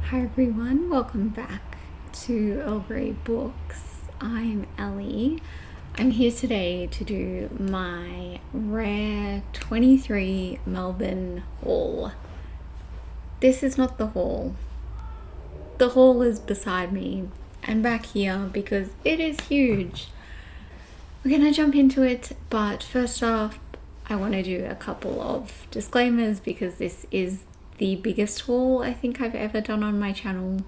Hi everyone, welcome back to Earl Grey Books. I'm Ellie. I'm here today to do my Rare 23 Melbourne haul. This is not the haul. The haul is beside me and back here because it is huge. We're gonna jump into it, but first off, I want to do a couple of disclaimers because this is the biggest haul I think I've ever done on my channel.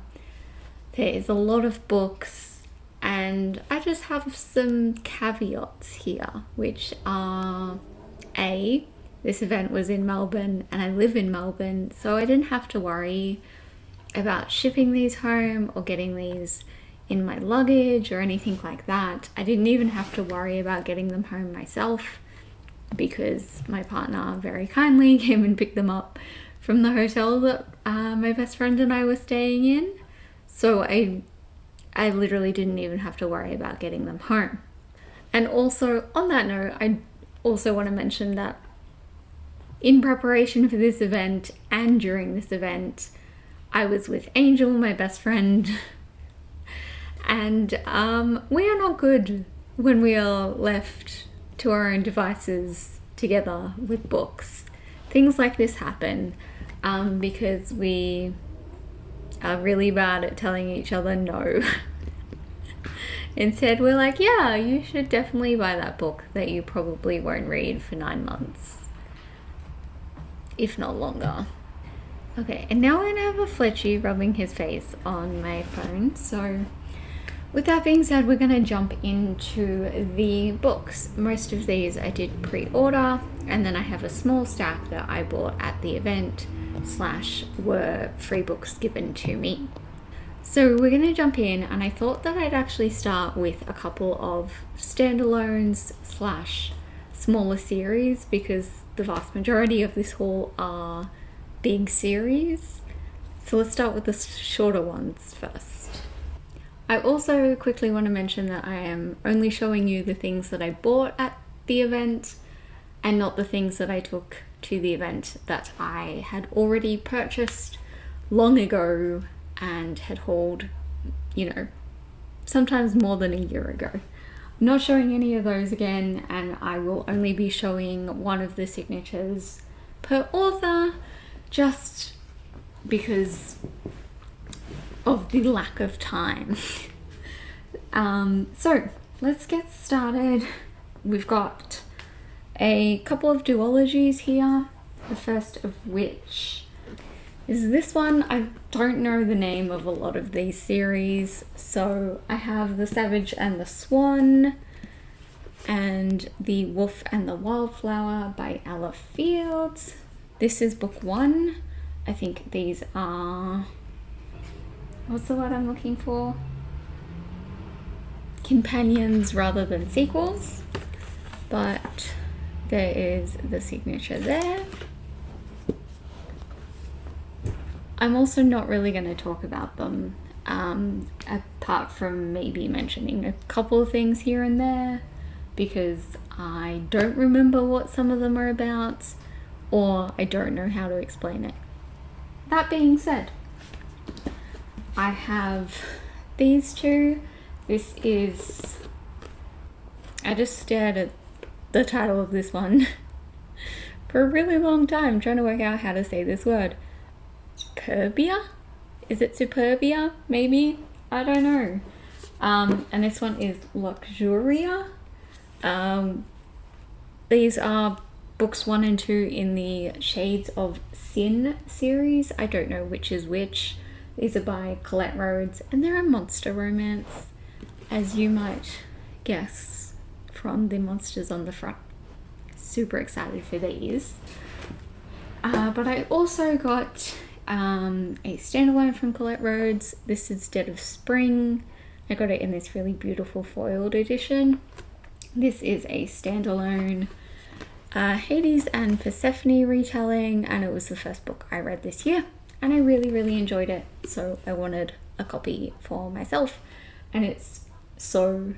There is a lot of books and I just have some caveats here, which are A, this event was in Melbourne and I live in Melbourne, so I didn't have to worry about shipping these home or getting these in my luggage or anything like that. I didn't even have to worry about getting them home myself because my partner very kindly came and picked them up from the hotel that my best friend and I were staying in. So I literally didn't even have to worry about getting them home. And also on that note, I also want to mention that in preparation for this event and during this event, I was with Angel, my best friend, and we are not good when we are left to our own devices together with books. Things like this happen because we are really bad at telling each other no. Instead, we're like, yeah, you should definitely buy that book that you probably won't read for 9 months, if not longer. Okay, and now I'm gonna have a Fletchy rubbing his face on my phone. So with that being said, we're gonna jump into the books. Most of these I did pre-order, and then I have a small stack that I bought at the event / were free books given to me. So we're gonna jump in, and I thought that I'd actually start with a couple of standalones / smaller series because the vast majority of this haul are big series. So let's start with the shorter ones first. I also quickly want to mention that I am only showing you the things that I bought at the event and not the things that I took to the event that I had already purchased long ago and had hauled, sometimes more than a year ago. I'm not showing any of those again, and I will only be showing one of the signatures per author just because of the lack of time. So let's get started. We've got a couple of duologies here, the first of which is this one. I don't know the name of a lot of these series, so I have The Savage and the Swan and The Wolf and the Wildflower by Ella Fields. This is book 1. I think these are, what's the word I'm looking for? Companions rather than sequels, but there is the signature there. I'm also not really going to talk about them, apart from maybe mentioning a couple of things here and there, because I don't remember what some of them are about, or I don't know how to explain it. That being said, I have these two. This is, I just stared at the title of this one for a really long time trying to work out how to say this word. Superbia? Is it Superbia? Maybe? I don't know. And this one is Luxuria. These are books 1 and 2 in the Shades of Sin series. I don't know which is which. These are by Colette Rhodes, and they're a monster romance, as you might guess from the monsters on the front. Super excited for these. But I also got a standalone from Colette Rhodes. This is Dead of Spring. I got it in this really beautiful foiled edition. This is a standalone Hades and Persephone retelling, and it was the first book I read this year, and I really enjoyed it, so I wanted a copy for myself, and it's so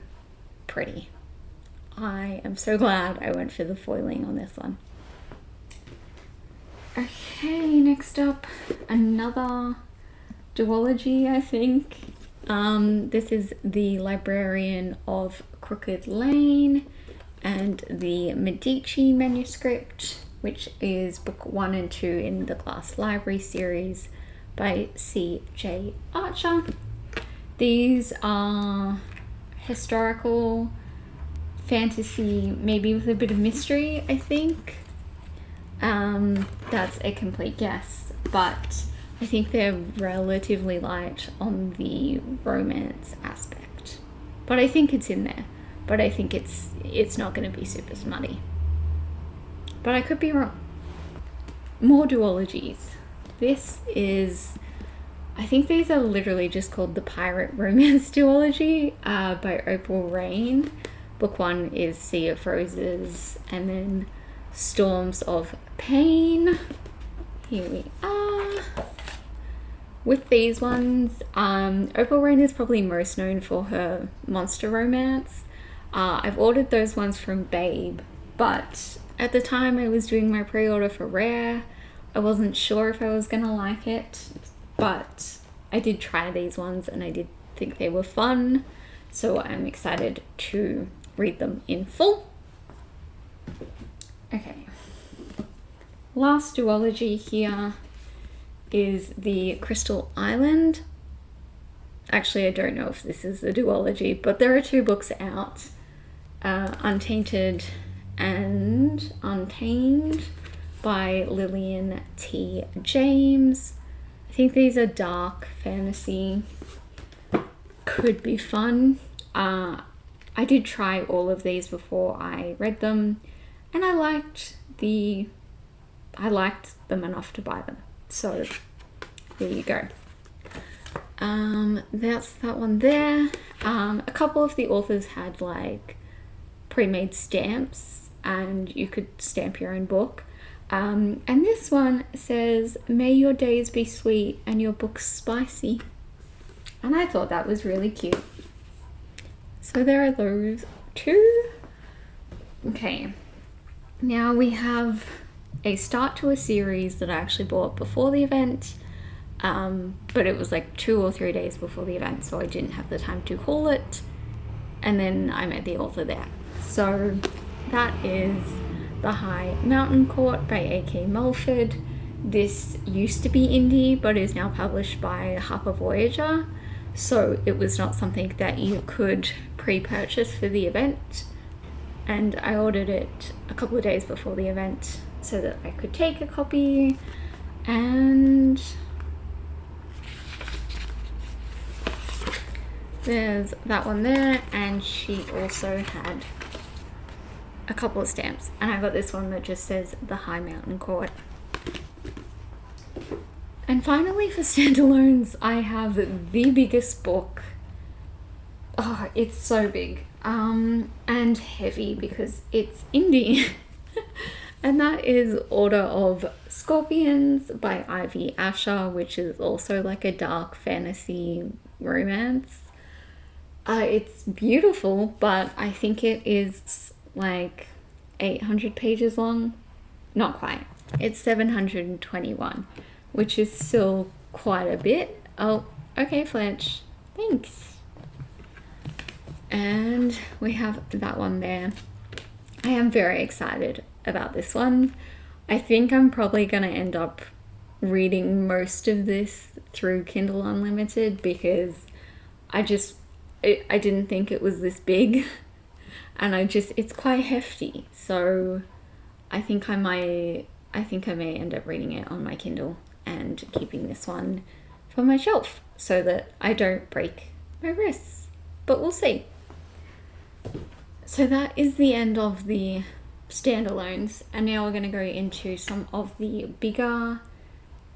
pretty. I am so glad I went for the foiling on this one. Okay, next up, another duology, I think. This is The Librarian of Crooked Lane and the Medici manuscript, which is book 1 and 2 in the Glass Library series by C.J. Archer. These are historical fantasy, maybe with a bit of mystery, I think. That's a complete guess, but I think they're relatively light on the romance aspect. But I think it's in there. But I think it's not going to be super smutty. But I could be wrong. More duologies. This is, I think these are literally just called the Pirate Romance Duology by Opal Rain. Book 1 is Sea of Roses, and then Storms of Pain. Here we are. With these ones, Opal Rain is probably most known for her monster romance. I've ordered those ones from Babe, but at the time I was doing my pre-order for Rare, I wasn't sure if I was gonna like it, but I did try these ones and I did think they were fun, so I'm excited to read them in full. Okay, last duology here is the Crystal Island. Actually, I don't know if this is a duology, but there are 2 books out, Untainted and Untamed by Lillian T. James. I think these are dark fantasy, could be fun. I did try all of these before I read them, and I liked them enough to buy them. So there you go. That's that one there. A couple of the authors had like pre-made stamps and you could stamp your own book. And this one says, "May your days be sweet and your books spicy." And I thought that was really cute. So there are those 2. Okay, now we have a start to a series that I actually bought before the event, but it was like 2 or 3 days before the event, so I didn't have the time to haul it, and then I met the author there. So that is The High Mountain Court by A.K. Mulford. This used to be indie, but is now published by Harper Voyager, so it was not something that you could pre-purchase for the event, and I ordered it a couple of days before the event so that I could take a copy. And there's that one there, and she also had a couple of stamps, and I got this one that just says The High Mountain Court. And finally, for standalones, I have the biggest book. Oh, it's so big and heavy because it's indie. And that is Order of Scorpions by Ivy Asher, which is also like a dark fantasy romance. It's beautiful, but I think it is like 800 pages long. Not quite. It's 721, which is still quite a bit. Oh, okay, Fletch. Thanks. And we have that one there. I am very excited about this one. I think I'm probably going to end up reading most of this through Kindle Unlimited because I didn't think it was this big, and it's quite hefty. So I think I may end up reading it on my Kindle and keeping this one for my shelf so that I don't break my wrists. But we'll see. So that is the end of the standalones, and now we're going to go into some of the bigger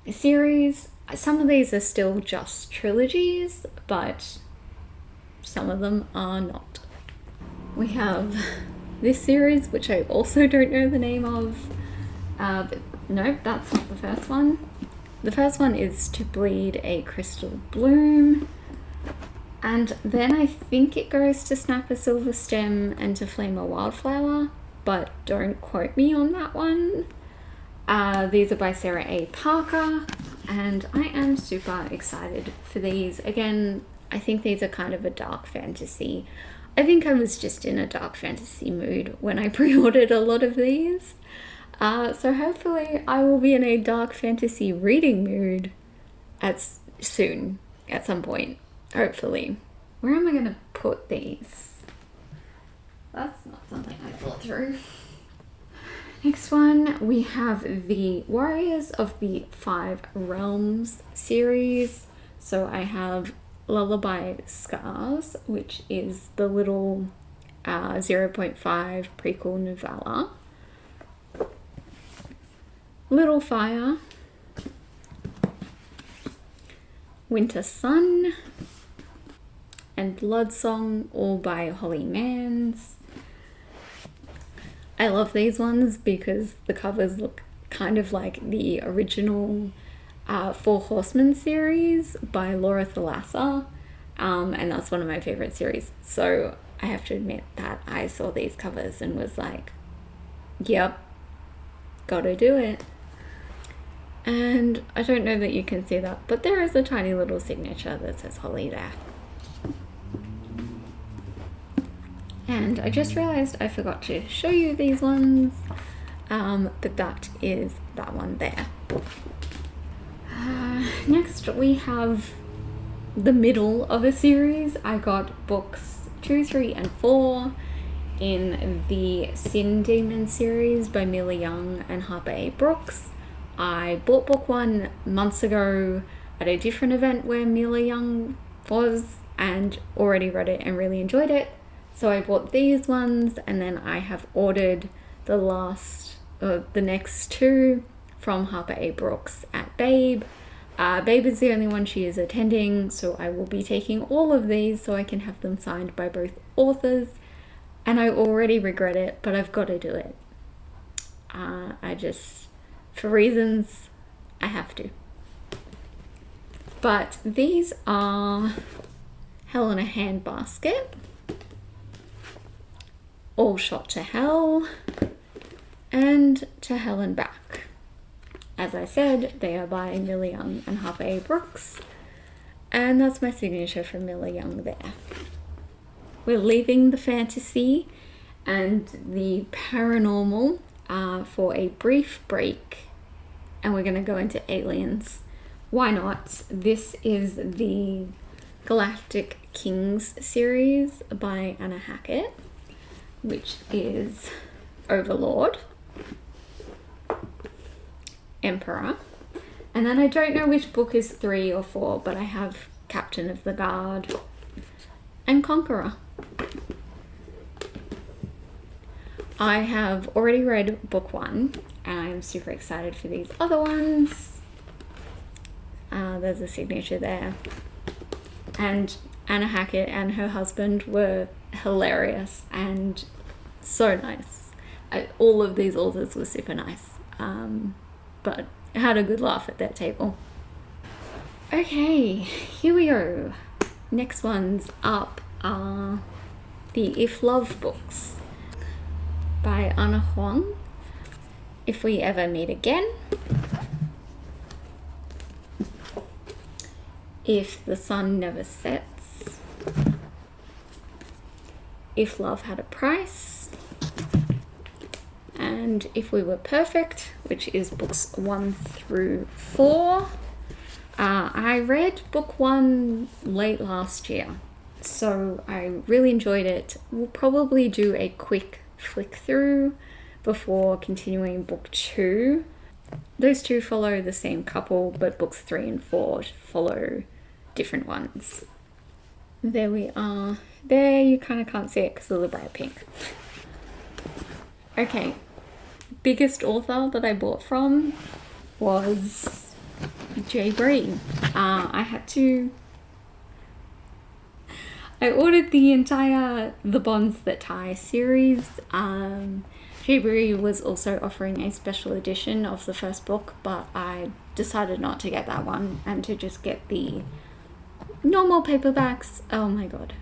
series. Some of these are still just trilogies, but some of them are not. We have this series, which I also don't know the name of. But nope, that's not the first one. The first one is To Bleed a Crystal Bloom, and then I think it goes to Snap a Silver Stem and To Flame a Wildflower, but don't quote me on that one. These are by Sarah A. Parker. and I am super excited for these. Again, I think these are kind of a dark fantasy. I think I was just in a dark fantasy mood when I pre-ordered a lot of these. So hopefully I will be in a dark fantasy reading mood soon, at some point, hopefully. Where am I going to put these? That's not something I thought through. Next one, we have the Warriors of the Five Realms series. So I have Lullaby Scars, which is the little 0.5 prequel novella. Little Fire, Winter Sun, and Blood Song, all by Holly Manns. I love these ones because the covers look kind of like the original Four Horsemen series by Laura Thalassa, and that's one of my favorite series. So I have to admit that I saw these covers and was like, yep, gotta do it. And I don't know that you can see that, but there is a tiny little signature that says Holly there. And I just realized I forgot to show you these ones, but that is that one there. Next we have the middle of a series. I got books 2, 3, and 4 in the Sin Demon series by Mila Young and Harper A. Brooks. I bought book 1 months ago at a different event where Mila Young was, and already read it and really enjoyed it. So I bought these ones, and then I have ordered the next 2 from Harper A. Brooks at Babe. Babe is the only one she is attending, so I will be taking all of these so I can have them signed by both authors. And I already regret it, but I've got to do it. For reasons, I have to. But these are Hell in a Handbasket, All Shot to Hell, and To Hell and Back. As I said, they are by Mila Young and Harper A. Brooks, and that's my signature for Mila Young there. We're leaving the fantasy and the paranormal for a brief break, and we're going to go into aliens. Why not? This is the Galactic Kings series by Anna Hackett, which is Overlord, Emperor, and then I don't know which book is 3 or 4, but I have Captain of the Guard and Conqueror. I have already read book 1, and I'm super excited for these other ones. There's a signature there. And Anna Hackett and her husband were hilarious and so nice. All of these authors were super nice, but I had a good laugh at that table. Okay, here we go. Next ones up are the If Love books by Anna Huang. If We Ever Meet Again, If the Sun Never Sets, If Love Had a Price, and If We Were Perfect, which is books 1 through 4. I read book 1 late last year, so I really enjoyed it. We'll probably do a quick flick through before continuing book 2. Those 2 follow the same couple, but books 3 and 4 follow different ones. There we are. There, you kind of can't see it because of the bright pink. Okay, biggest author that I bought from was J. Bree. I ordered the entire The Bonds That Tie series. J. Bree was also offering a special edition of the first book, but I decided not to get that one and to just get the normal paperbacks. Oh my god.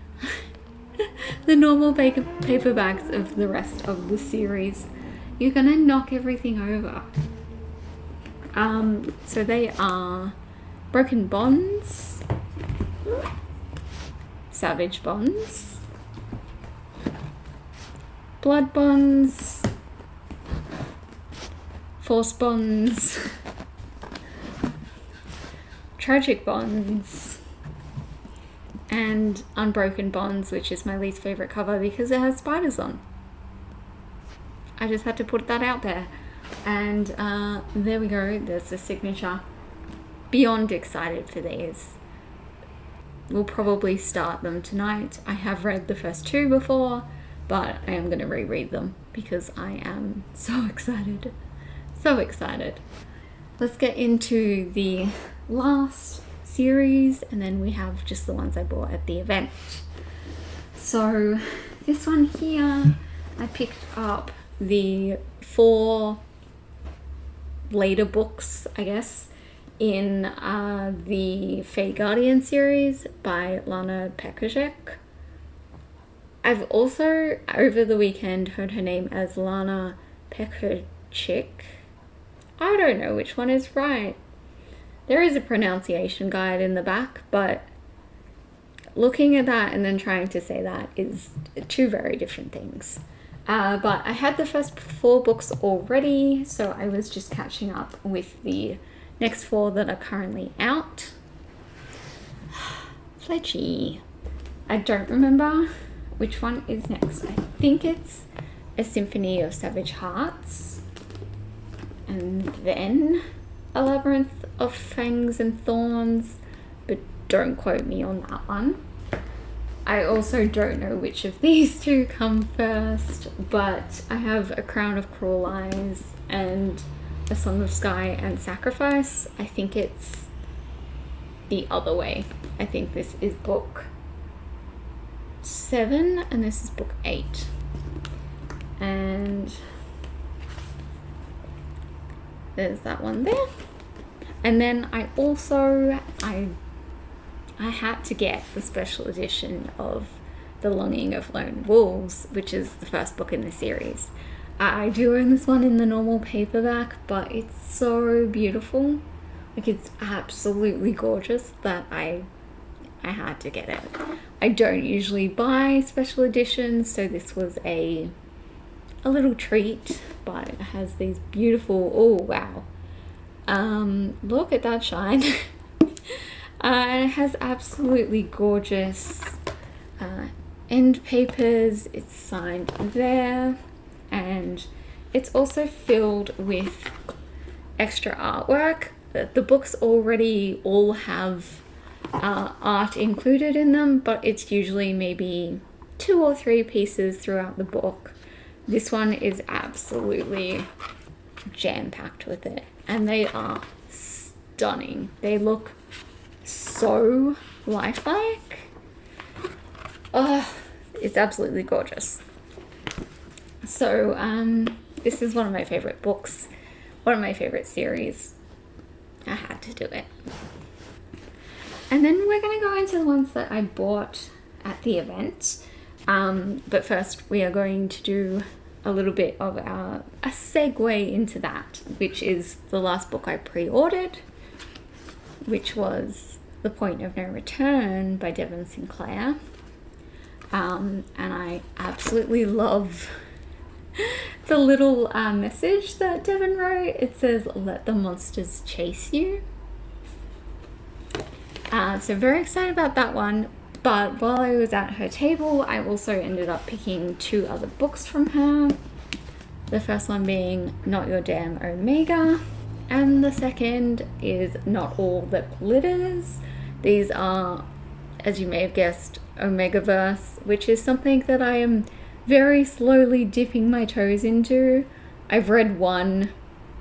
The normal paperbacks of the rest of the series. You're gonna knock everything over. So they are Broken Bonds, Savage Bonds, Blood Bonds, Force Bonds, Tragic Bonds, and Unbroken Bonds, which is my least favourite cover because it has spiders on. I just had to put that out there. And there we go, there's the signature. Beyond excited for these. We'll probably start them tonight. I have read the first two before, but I am going to reread them because I am so excited. So excited. Let's get into the last series, and then we have just the ones I bought at the event. So this one here, I picked up the 4 later books, I guess, in the Fey Guardian series by Lana Pekacek. I've also, over the weekend, heard her name as Lana Pekacek. I don't know which one is right. There is a pronunciation guide in the back, but looking at that and then trying to say that is 2 very different things. But I had the first 4 books already, so I was just catching up with the next 4 that are currently out. Fletchy. I don't remember which one is next. I think it's A Symphony of Savage Hearts, and then A Labyrinth of Fangs and Thorns, but don't quote me on that one. I also don't know which of these 2 come first, but I have A Crown of Cruel Eyes and A Song of Sky and Sacrifice. I think it's the other way. I think this is book 7 and this is book 8. And there's that one there. And then I also, I had to get the special edition of The Longing of Lone Wolves, which is the first book in the series. I do own this one in the normal paperback, but it's so beautiful. Like, it's absolutely gorgeous that I had to get it. I don't usually buy special editions, so this was a little treat, but it has these beautiful, oh wow. Look at that shine. And it has absolutely gorgeous end papers. It's signed there, and it's also filled with extra artwork. The books already all have art included in them, but it's usually maybe 2 or 3 pieces throughout the book. This one is absolutely jam-packed with it, and they are stunning. They look so lifelike. Oh, it's absolutely gorgeous. So this is one of my favorite books, one of my favorite series. I had to do it. And then we're going to go into the ones that I bought at the event. But first we are going to do a little bit of a segue into that, which is the last book I pre-ordered, which was The Point of No Return by Devon Sinclair. And I absolutely love the little message that Devon wrote. It says, "Let the monsters chase you." So very excited about that one. But while I was at her table, I also ended up picking 2 other books from her. The first one being Not Your Damn Omega, and the second is Not All That Glitters. These are, as you may have guessed, Omegaverse, which is something that I am very slowly dipping my toes into. I've read 1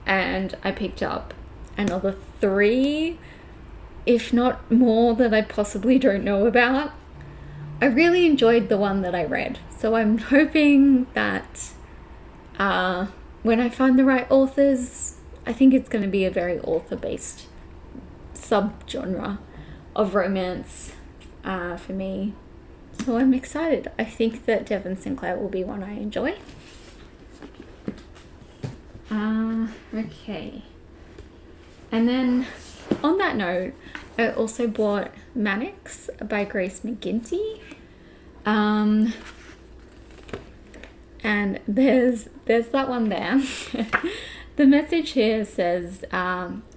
and I picked up another 3, if not more, that I possibly don't know about. I really enjoyed the one that I read, so I'm hoping that when I find the right authors, I think it's going to be a very author-based subgenre of romance for me. So I'm excited. I think that Devon Sinclair will be one I enjoy. Okay. And then on that note, I also bought Mannix by Grace McGinty. And there's that one there. The message here says,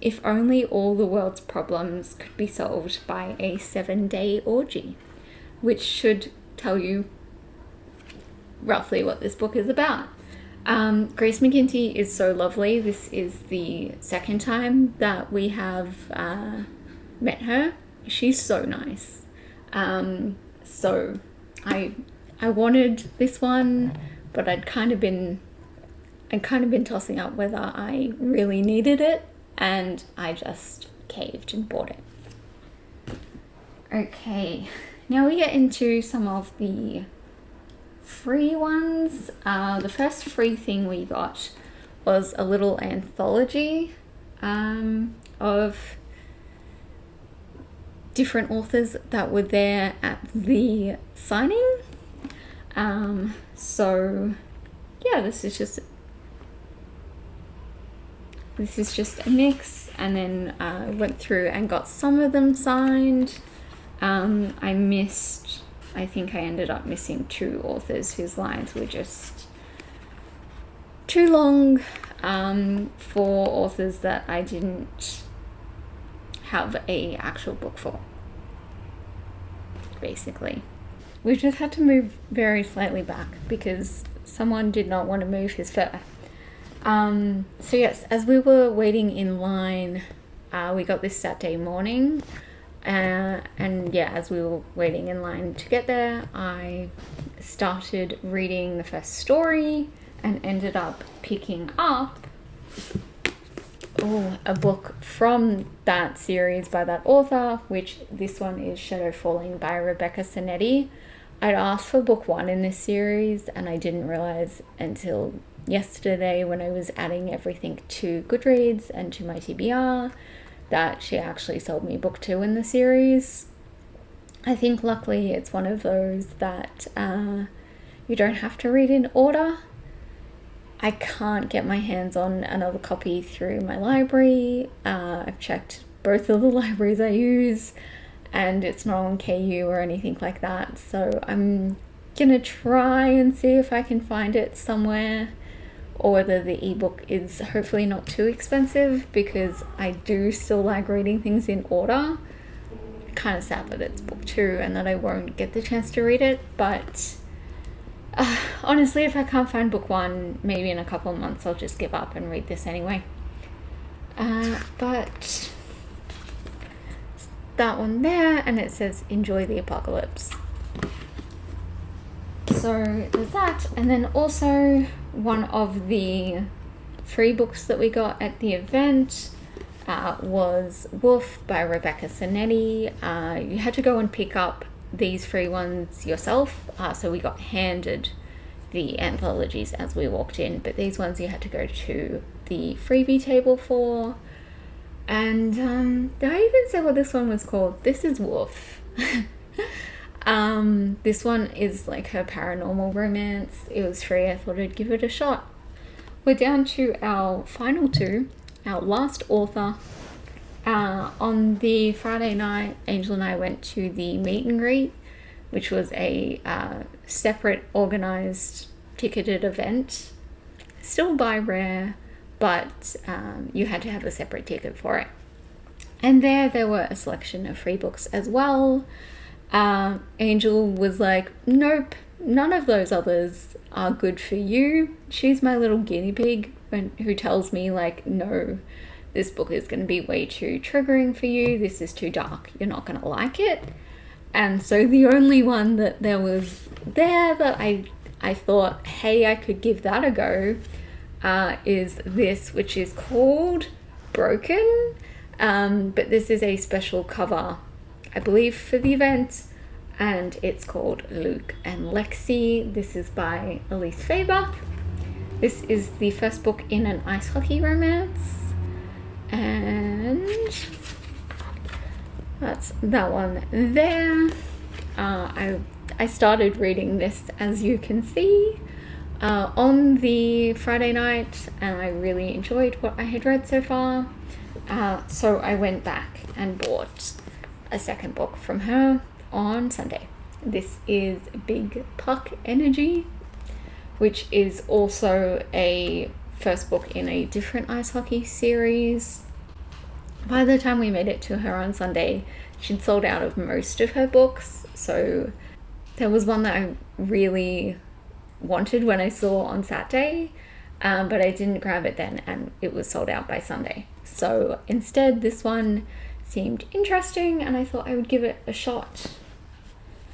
if only all the world's problems could be solved by a 7-day orgy, which should tell you roughly what this book is about. Grace McGinty is so lovely. This is the second time that we have met her. She's so nice. So I wanted this one, but I'd kind of been tossing up whether I really needed it, and I just caved and bought it. Okay, now we get into some of the free ones. The first free thing we got was a little anthology of different authors that were there at the signing. So yeah, this is just a mix, and then I went through and got some of them signed. I think I ended up missing 2 authors whose lines were just too long for authors that I didn't have a actual book for, basically. We just had to move very slightly back because someone did not want to move his fur. So yes, as we were waiting in line, we got this Saturday morning, and yeah, as we were waiting in line to get there, I started reading the first story and ended up picking up a book from that series by that author, which this one is Shadow Falling by Rebecca Sonetti. I'd asked for book 1 in this series, and I didn't realize until yesterday when I was adding everything to Goodreads and to my TBR that she actually sold me book 2 in the series. I think luckily it's one of those that you don't have to read in order. I can't get my hands on another copy through my library. I've checked both of the libraries I use, and it's not on KU or anything like that, so I'm gonna try and see if I can find it somewhere, or whether the ebook is hopefully not too expensive, because I do still like reading things in order. Kind of sad that it's book 2 and that I won't get the chance to read it, but honestly, if I can't find book 1, maybe in a couple of months I'll just give up and read this anyway. But that one there, and it says enjoy the apocalypse. So there's that, and then also one of the free books that we got at the event was Wolf by Rebecca Sonetti. You had to go and pick up these free ones yourself, so we got handed the anthologies as we walked in, but these ones you had to go to the freebie table for. And did I even say what this one was called? This is Wolf. This one is like her paranormal romance. It was free. I thought I'd give it a shot. We're down to our final 2, our last author. On the Friday night, Angel and I went to the meet and greet, which was a separate organized ticketed event. Still buy rare, but you had to have a separate ticket for it. And there were a selection of free books as well. Angel was like, nope, none of those others are good for you. She's my little guinea pig who tells me like, no, this book is going to be way too triggering for you. This is too dark. You're not going to like it. And so the only one that there was there that I thought, hey, I could give that a go, is this, which is called Broken. But this is a special cover, I believe, for the event, and it's called Luke and Lexi. This is by Elise Faber. This is the first book in an ice hockey romance, and that's that one there. I started reading this, as you can see, on the Friday night, and I really enjoyed what I had read so far. So I went back and bought a second book from her on Sunday. This is Big Puck Energy, which is also a first book in a different ice hockey series. By the time we made it to her on Sunday, she'd sold out of most of her books. So there was one that I really wanted when I saw on Saturday, but I didn't grab it then, and it was sold out by Sunday. So instead, this one seemed interesting, and I thought I would give it a shot.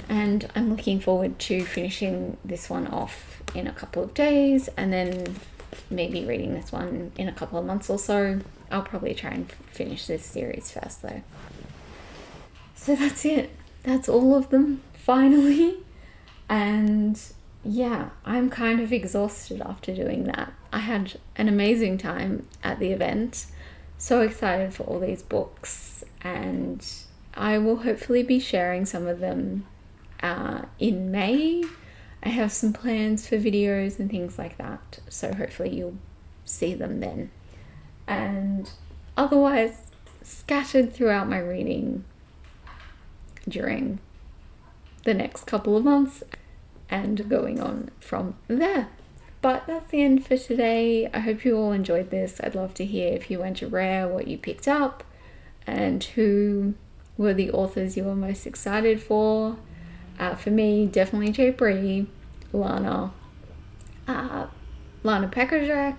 And I'm looking forward to finishing this one off in a couple of days, and then maybe reading this one in a couple of months or so. I'll probably try and finish this series first though. So that's it. That's all of them, finally. And yeah, I'm kind of exhausted after doing that. I had an amazing time at the event. So excited for all these books, and I will hopefully be sharing some of them in May. I have some plans for videos and things like that, so hopefully you'll see them then. And otherwise, scattered throughout my reading during the next couple of months and going on from there. But that's the end for today. I hope you all enjoyed this. I'd love to hear if you went to Rare, what you picked up, and who were the authors you were most excited for. For me, definitely J. Bree, Lana Pekajak,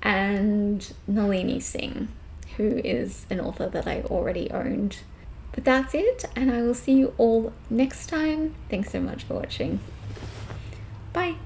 and Nalini Singh, who is an author that I already owned. But that's it, and I will see you all next time. Thanks so much for watching. Bye.